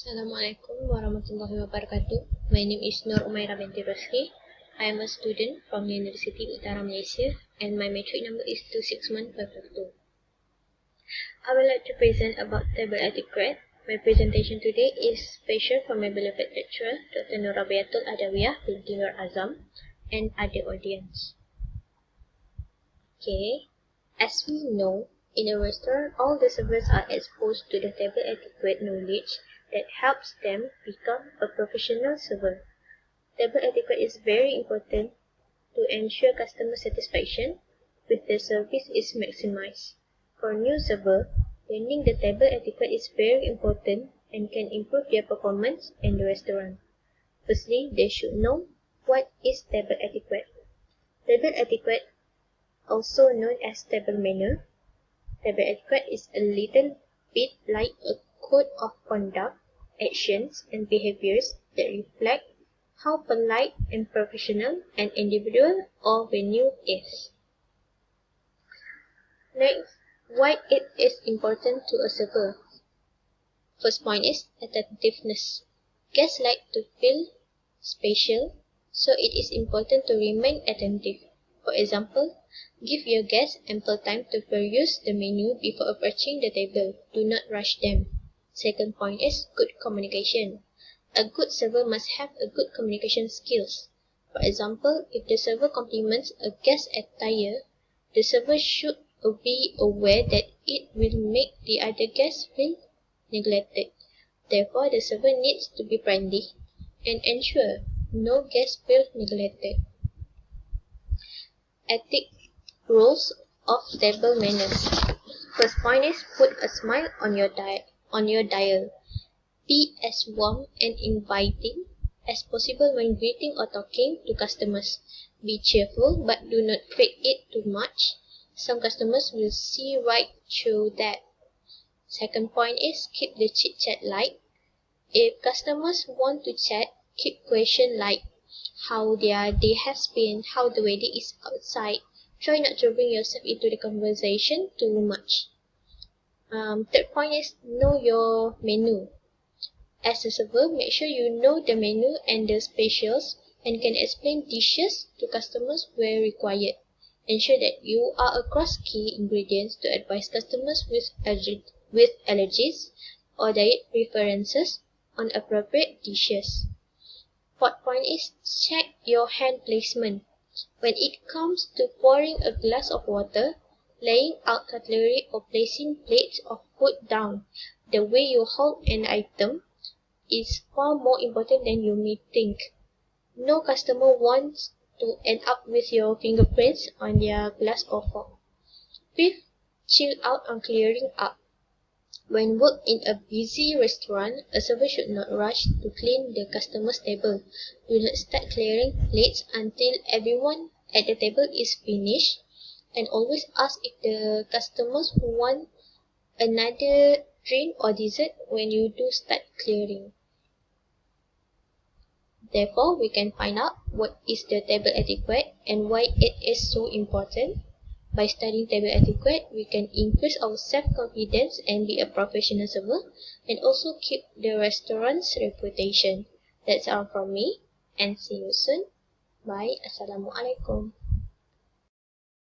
Assalamualaikum warahmatullahi wabarakatuh. My name is Nur Umaira binti Roski. I am a student from University Utara Malaysia and my matric number is 26152. I would like to present about table etiquette. My presentation today is special for my beloved lecturer, Dr. Nurabiatul Adawiyah binti Nur Azam and other audience. Okay, as we know, in a restaurant, all the servers are exposed to the table etiquette knowledge that helps them become a professional server. Table etiquette is very important to ensure customer satisfaction with the service is maximized. For new server, learning the table etiquette is very important and can improve their performance in the restaurant. Firstly, they should know what is table etiquette. Table etiquette, also known as table manner. Table etiquette is a little bit like a code of conduct, actions, and behaviors that reflect how polite and professional an individual or venue is. Next, why it is important to a server. First point is adaptiveness. Guests like to feel special, so it is important to remain attentive. For example, give your guests ample time to peruse the menu before approaching the table. Do not rush them. Second point is good communication. A good server must have a good communication skills. For example, if the server compliments a guest's attire, the server should be aware that it will make the other guests feel neglected. Therefore, the server needs to be friendly and ensure no guest feels neglected. Ethics, rules of table manners. First point is put a smile on your dial. Be as warm and inviting as possible when greeting or talking to customers. Be cheerful but do not fake it too much. Some customers will see right through that. Second point is keep the chit chat light. If customers want to chat, keep question like how their day has been, how the weather is outside. Try not to bring yourself into the conversation too much. Third point is know your menu. As a server, make sure you know the menu and the specials and can explain dishes to customers where required. Ensure that you are across key ingredients to advise customers with allergies or diet preferences on appropriate dishes. Fourth point is check your hand placement. When it comes to pouring a glass of water, laying out cutlery or placing plates of food down, the way you hold an item is far more important than you may think. No customer wants to end up with your fingerprints on their glass or fork. Fifth, chill out on clearing up. When work in a busy restaurant, a server should not rush to clean the customer's table. Do not start clearing plates until everyone at the table is finished, and always ask if the customers want another drink or dessert when you do start clearing. Therefore, we can find out what is the table etiquette and why it is so important. By studying table etiquette, we can increase our self-confidence and be a professional server, and also keep the restaurant's reputation. That's all from me, and see you soon. Bye. Assalamualaikum.